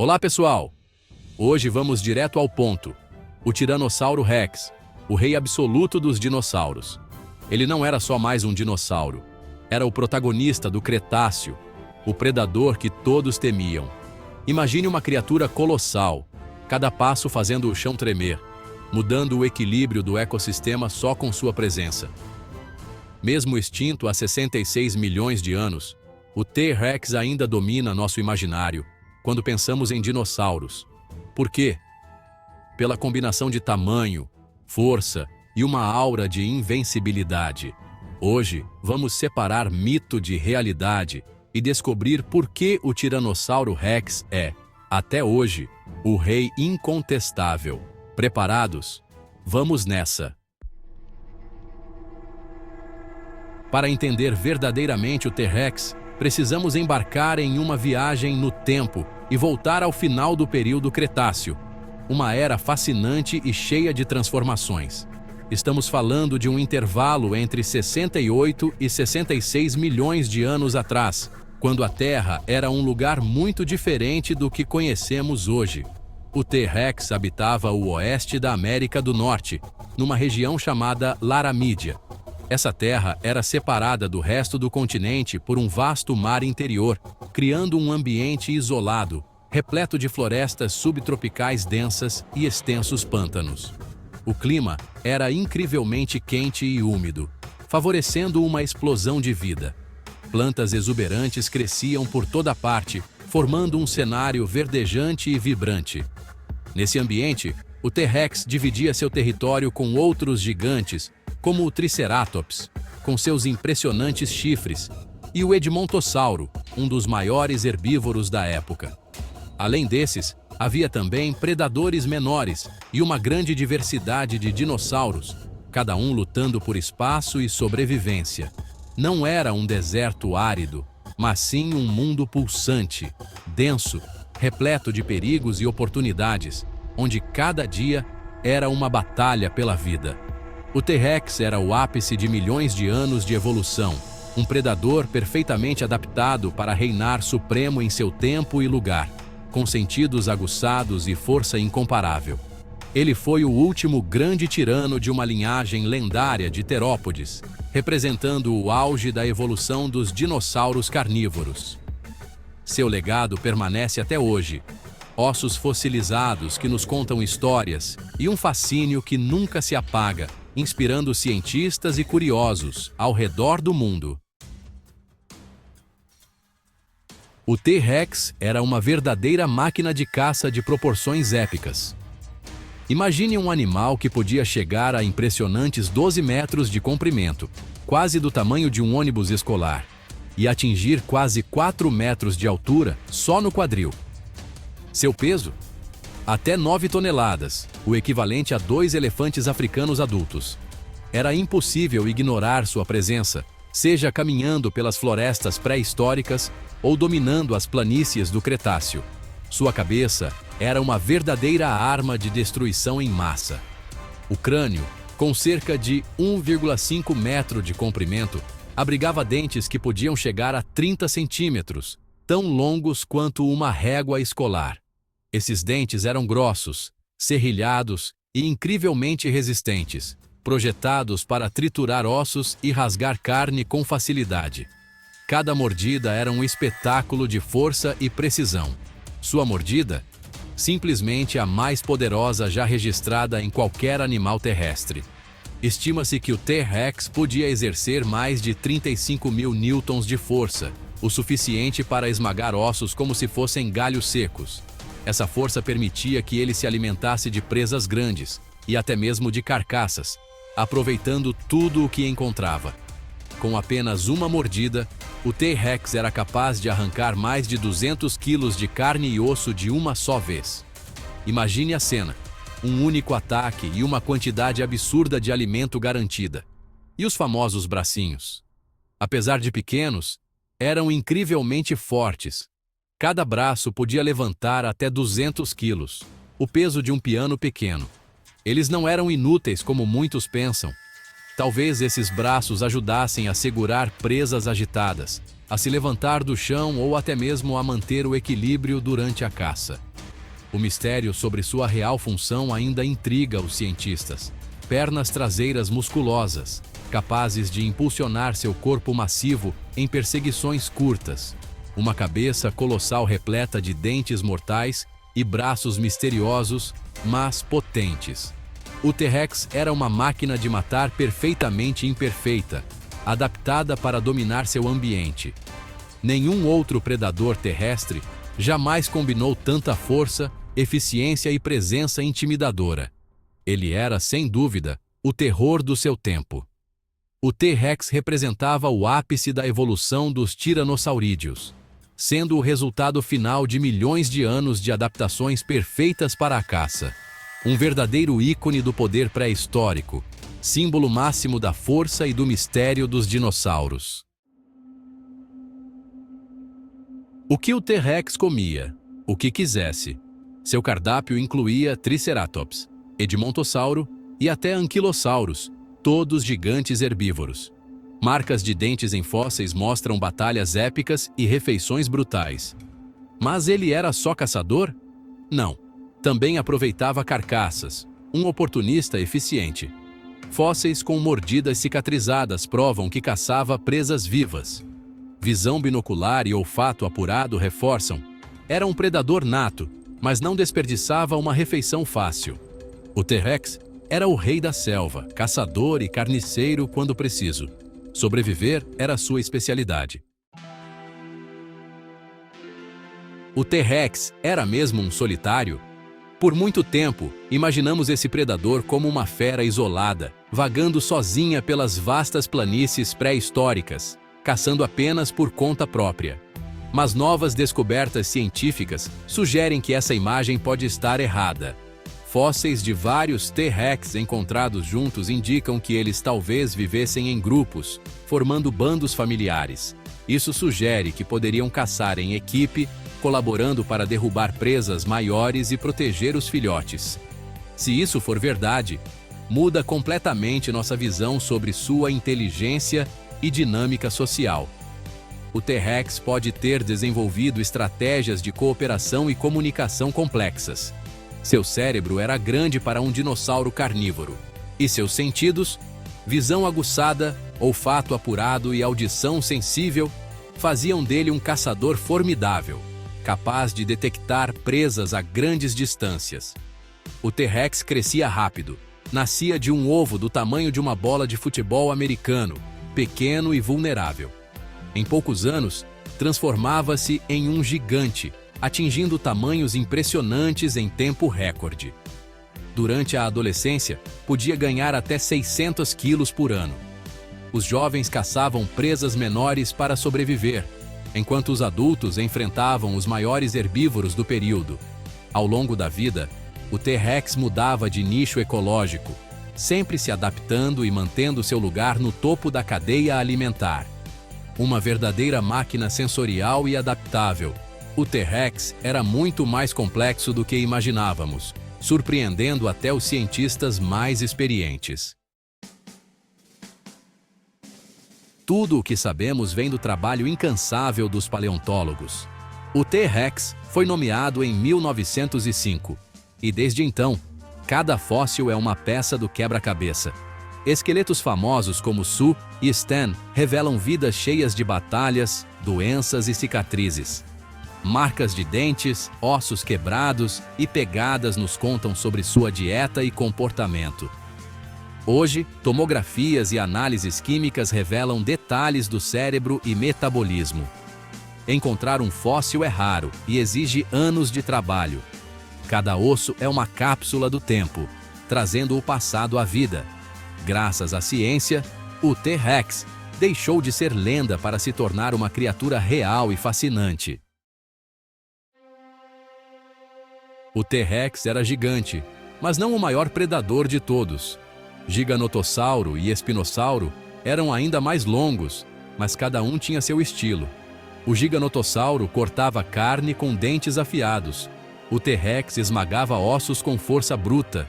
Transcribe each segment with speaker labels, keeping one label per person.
Speaker 1: Olá, pessoal! Hoje vamos direto ao ponto. O Tiranossauro Rex, o rei absoluto dos dinossauros. Ele não era só mais um dinossauro. Era o protagonista do Cretáceo, o predador que todos temiam. Imagine uma criatura colossal, cada passo fazendo o chão tremer, mudando o equilíbrio do ecossistema só com sua presença. Mesmo extinto há 66 milhões de anos, o T-Rex ainda domina nosso imaginário quando pensamos em dinossauros. Por quê? Pela combinação de tamanho, força e uma aura de invencibilidade. Hoje, vamos separar mito de realidade e descobrir por que o Tiranossauro Rex é, até hoje, o rei incontestável. Preparados? Vamos nessa! Para entender verdadeiramente o T-Rex, precisamos embarcar em uma viagem no tempo e voltar ao final do período Cretáceo, uma era fascinante e cheia de transformações. Estamos falando de um intervalo entre 68 e 66 milhões de anos atrás, quando a Terra era um lugar muito diferente do que conhecemos hoje. O T-Rex habitava o oeste da América do Norte, numa região chamada Laramídia. Essa terra era separada do resto do continente por um vasto mar interior, criando um ambiente isolado, repleto de florestas subtropicais densas e extensos pântanos. O clima era incrivelmente quente e úmido, favorecendo uma explosão de vida. Plantas exuberantes cresciam por toda parte, formando um cenário verdejante e vibrante. Nesse ambiente, o T-Rex dividia seu território com outros gigantes, como o Triceratops, com seus impressionantes chifres, e o Edmontossauro, um dos maiores herbívoros da época. Além desses, havia também predadores menores e uma grande diversidade de dinossauros, cada um lutando por espaço e sobrevivência. Não era um deserto árido, mas sim um mundo pulsante, denso, repleto de perigos e oportunidades, onde cada dia era uma batalha pela vida. O T-Rex era o ápice de milhões de anos de evolução, um predador perfeitamente adaptado para reinar supremo em seu tempo e lugar, com sentidos aguçados e força incomparável. Ele foi o último grande tirano de uma linhagem lendária de terópodes, representando o auge da evolução dos dinossauros carnívoros. Seu legado permanece até hoje. Ossos fossilizados que nos contam histórias e um fascínio que nunca se apaga, inspirando cientistas e curiosos ao redor do mundo. O T-Rex era uma verdadeira máquina de caça de proporções épicas. Imagine um animal que podia chegar a impressionantes 12 metros de comprimento, quase do tamanho de um ônibus escolar, e atingir quase 4 metros de altura só no quadril. Seu peso? Até 9 toneladas, o equivalente a 2 elefantes africanos adultos. Era impossível ignorar sua presença, seja caminhando pelas florestas pré-históricas ou dominando as planícies do Cretáceo. Sua cabeça era uma verdadeira arma de destruição em massa. O crânio, com cerca de 1,5 metro de comprimento, abrigava dentes que podiam chegar a 30 centímetros, tão longos quanto uma régua escolar. Esses dentes eram grossos, serrilhados e incrivelmente resistentes, projetados para triturar ossos e rasgar carne com facilidade. Cada mordida era um espetáculo de força e precisão. Sua mordida? Simplesmente a mais poderosa já registrada em qualquer animal terrestre. Estima-se que o T-Rex podia exercer mais de 35 mil newtons de força, o suficiente para esmagar ossos como se fossem galhos secos. Essa força permitia que ele se alimentasse de presas grandes e até mesmo de carcaças, aproveitando tudo o que encontrava. Com apenas uma mordida, o T-Rex era capaz de arrancar mais de 200 quilos de carne e osso de uma só vez. Imagine a cena: um único ataque e uma quantidade absurda de alimento garantida. E os famosos bracinhos? Apesar de pequenos, eram incrivelmente fortes. Cada braço podia levantar até 200 quilos, o peso de um piano pequeno. Eles não eram inúteis como muitos pensam. Talvez esses braços ajudassem a segurar presas agitadas, a se levantar do chão ou até mesmo a manter o equilíbrio durante a caça. O mistério sobre sua real função ainda intriga os cientistas. Pernas traseiras musculosas, capazes de impulsionar seu corpo massivo em perseguições curtas. Uma cabeça colossal repleta de dentes mortais e braços misteriosos, mas potentes. O T-Rex era uma máquina de matar perfeitamente imperfeita, adaptada para dominar seu ambiente. Nenhum outro predador terrestre jamais combinou tanta força, eficiência e presença intimidadora. Ele era, sem dúvida, o terror do seu tempo. O T-Rex representava o ápice da evolução dos tiranossaurídeos, sendo o resultado final de milhões de anos de adaptações perfeitas para a caça. Um verdadeiro ícone do poder pré-histórico, símbolo máximo da força e do mistério dos dinossauros. O que o T-Rex comia? O que quisesse. Seu cardápio incluía Triceratops, Edmontossauro e até Anquilossauros, todos gigantes herbívoros. Marcas de dentes em fósseis mostram batalhas épicas e refeições brutais. Mas ele era só caçador? Não. Também aproveitava carcaças, um oportunista eficiente. Fósseis com mordidas cicatrizadas provam que caçava presas vivas. Visão binocular e olfato apurado reforçam. Era um predador nato, mas não desperdiçava uma refeição fácil. O T-Rex era o rei da selva, caçador e carniceiro quando preciso. Sobreviver era sua especialidade. O T-Rex era mesmo um solitário? Por muito tempo, imaginamos esse predador como uma fera isolada, vagando sozinha pelas vastas planícies pré-históricas, caçando apenas por conta própria. Mas novas descobertas científicas sugerem que essa imagem pode estar errada. Fósseis de vários T-Rex encontrados juntos indicam que eles talvez vivessem em grupos, formando bandos familiares. Isso sugere que poderiam caçar em equipe, colaborando para derrubar presas maiores e proteger os filhotes. Se isso for verdade, muda completamente nossa visão sobre sua inteligência e dinâmica social. O T-Rex pode ter desenvolvido estratégias de cooperação e comunicação complexas. Seu cérebro era grande para um dinossauro carnívoro. E seus sentidos, visão aguçada, olfato apurado e audição sensível, faziam dele um caçador formidável, capaz de detectar presas a grandes distâncias. O T-Rex crescia rápido. Nascia de um ovo do tamanho de uma bola de futebol americano, pequeno e vulnerável. Em poucos anos, transformava-se em um gigante, atingindo tamanhos impressionantes em tempo recorde. Durante a adolescência, podia ganhar até 600 quilos por ano. Os jovens caçavam presas menores para sobreviver, enquanto os adultos enfrentavam os maiores herbívoros do período. Ao longo da vida, o T-Rex mudava de nicho ecológico, sempre se adaptando e mantendo seu lugar no topo da cadeia alimentar. Uma verdadeira máquina sensorial e adaptável, o T-Rex era muito mais complexo do que imaginávamos, surpreendendo até os cientistas mais experientes. Tudo o que sabemos vem do trabalho incansável dos paleontólogos. O T-Rex foi nomeado em 1905, e desde então, cada fóssil é uma peça do quebra-cabeça. Esqueletos famosos como Sue e Stan revelam vidas cheias de batalhas, doenças e cicatrizes. Marcas de dentes, ossos quebrados e pegadas nos contam sobre sua dieta e comportamento. Hoje, tomografias e análises químicas revelam detalhes do cérebro e metabolismo. Encontrar um fóssil é raro e exige anos de trabalho. Cada osso é uma cápsula do tempo, trazendo o passado à vida. Graças à ciência, o T-Rex deixou de ser lenda para se tornar uma criatura real e fascinante. O T-Rex era gigante, mas não o maior predador de todos. Giganotossauro e Espinossauro eram ainda mais longos, mas cada um tinha seu estilo. O Giganotossauro cortava carne com dentes afiados. O T-Rex esmagava ossos com força bruta.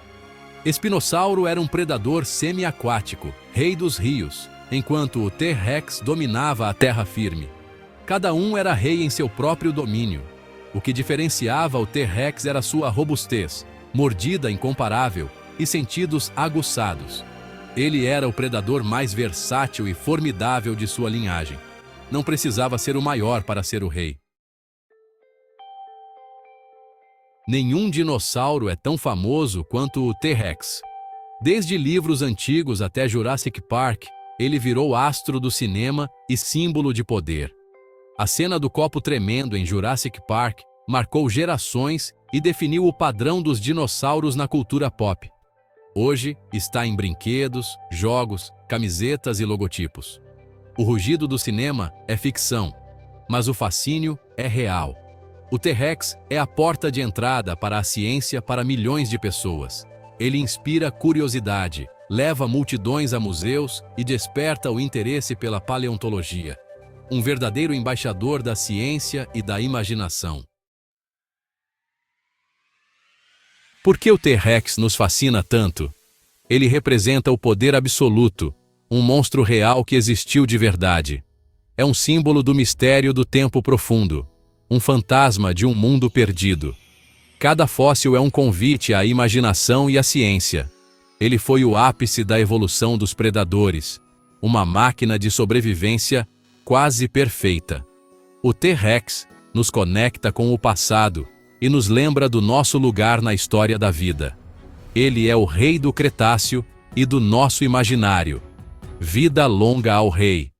Speaker 1: Espinossauro era um predador semi-aquático, rei dos rios, enquanto o T-Rex dominava a terra firme. Cada um era rei em seu próprio domínio. O que diferenciava o T-Rex era sua robustez, mordida incomparável e sentidos aguçados. Ele era o predador mais versátil e formidável de sua linhagem. Não precisava ser o maior para ser o rei. Nenhum dinossauro é tão famoso quanto o T-Rex. Desde livros antigos até Jurassic Park, ele virou astro do cinema e símbolo de poder. A cena do copo tremendo em Jurassic Park marcou gerações e definiu o padrão dos dinossauros na cultura pop. Hoje está em brinquedos, jogos, camisetas e logotipos. O rugido do cinema é ficção, mas o fascínio é real. O T-Rex é a porta de entrada para a ciência para milhões de pessoas. Ele inspira curiosidade, leva multidões a museus e desperta o interesse pela paleontologia. Um verdadeiro embaixador da ciência e da imaginação. Por que o T-Rex nos fascina tanto? Ele representa o poder absoluto, um monstro real que existiu de verdade. É um símbolo do mistério do tempo profundo, um fantasma de um mundo perdido. Cada fóssil é um convite à imaginação e à ciência. Ele foi o ápice da evolução dos predadores, uma máquina de sobrevivência quase perfeita. O T-Rex nos conecta com o passado e nos lembra do nosso lugar na história da vida. Ele é o rei do Cretáceo e do nosso imaginário. Vida longa ao rei!